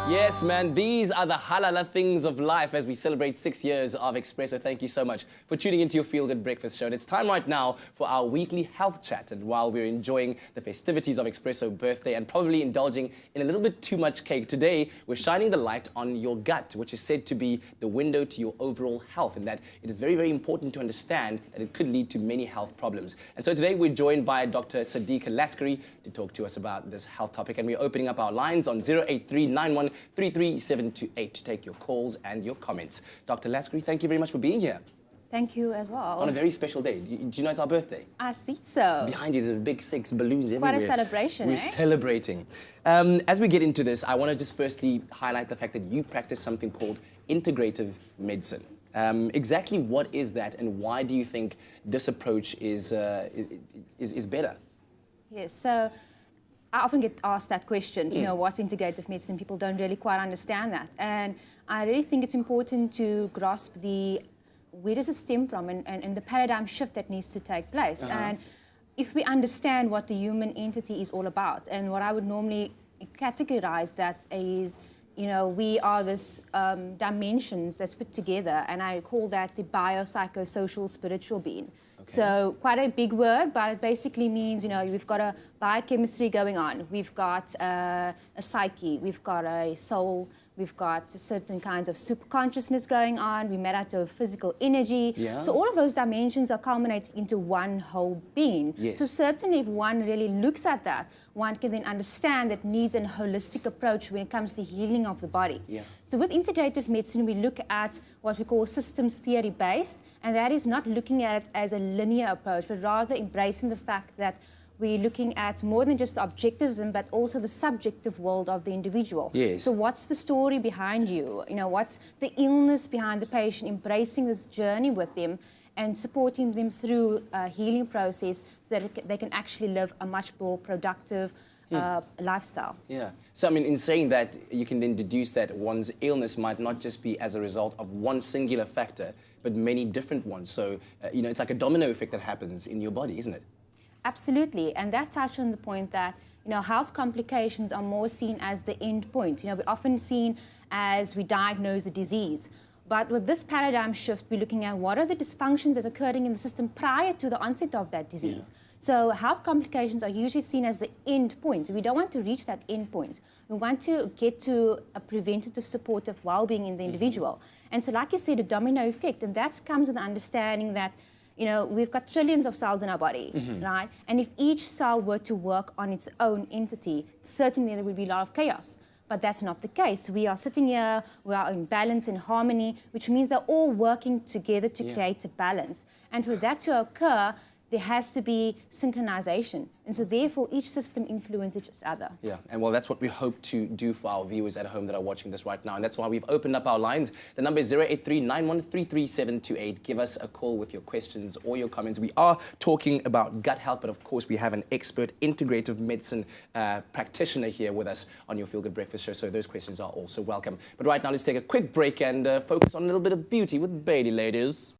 Yes, man, these are the halala things of life as we celebrate 6 years of Expresso. Thank you so much for tuning into your Feel Good Breakfast show. And it's time right now for our weekly health chat. And while we're enjoying the festivities of Expresso birthday and probably indulging in a little bit too much cake, today we're shining the light on your gut, which is said to be the window to your overall health, and that it is very, very important to understand that it could lead to many health problems. And so today we're joined by Dr. Sedicka Laskery to talk to us about this health topic. And we're opening up our lines on 08391 33728 to take your calls and your comments. Dr. Laskery, thank you very much for being here. Thank you as well. On a very special day. Do you know it's our birthday? I see so. Behind you, there's big 6 balloons everywhere. Quite a celebration, We're celebrating. As we get into this, I want to just firstly highlight the fact that you practice something called integrative medicine. Exactly what is that, and why do you think this approach is better? Yes, so I often get asked that question, you know, what's integrative medicine? People don't really quite understand that. And I really think it's important to grasp where does it stem from and the paradigm shift that needs to take place. And if we understand what the human entity is all about, and what I would normally categorize that is, you know, we are this dimensions that's put together, and I call that the biopsychosocial spiritual being. So quite a big word, but it basically means, you know, we've got a biochemistry going on, we've got a psyche, we've got a soul, we've got certain kinds of superconsciousness going on, we made out of physical energy. Yeah. So all of those dimensions are culminated into one whole being. Yes. So certainly if one really looks at that, one can then understand that needs a holistic approach when it comes to healing of the body. Yeah. So with integrative medicine, we look at what we call systems theory based, and that is not looking at it as a linear approach, but rather embracing the fact that we're looking at more than just the objectivism, but also the subjective world of the individual. Yes. So what's the story behind you? You know, what's the illness behind the patient, embracing this journey with them and supporting them through a healing process so that they can actually live a much more productive lifestyle. Yeah. So, I mean, in saying that, you can then deduce that one's illness might not just be as a result of one singular factor, but many different ones. So, you know, it's like a domino effect that happens in your body, isn't it? Absolutely. And that touched on the point that, you know, health complications are more seen as the end point. You know, we're often seen as we diagnose a disease. But with this paradigm shift, we're looking at what are the dysfunctions that's occurring in the system prior to the onset of that disease. Yeah. So health complications are usually seen as the end point. We don't want to reach that end point. We want to get to a preventative supportive well-being in the individual. And so like you said, a domino effect, and that comes with the understanding that, you know, we've got trillions of cells in our body, right? And if each cell were to work on its own entity, certainly there would be a lot of chaos. But that's not the case. We are sitting here, we are in balance, in harmony, which means they're all working together to create a balance. And for that to occur, there has to be synchronization. And so therefore, each system influences each other. Yeah, and well, that's what we hope to do for our viewers at home that are watching this right now. And that's why we've opened up our lines. The number is 08391 Give us a call with your questions or your comments. We are talking about gut health, but of course, we have an expert integrative medicine practitioner here with us on your Feel Good Breakfast show. So those questions are also welcome. But right now, let's take a quick break and focus on a little bit of beauty with Bailey, ladies.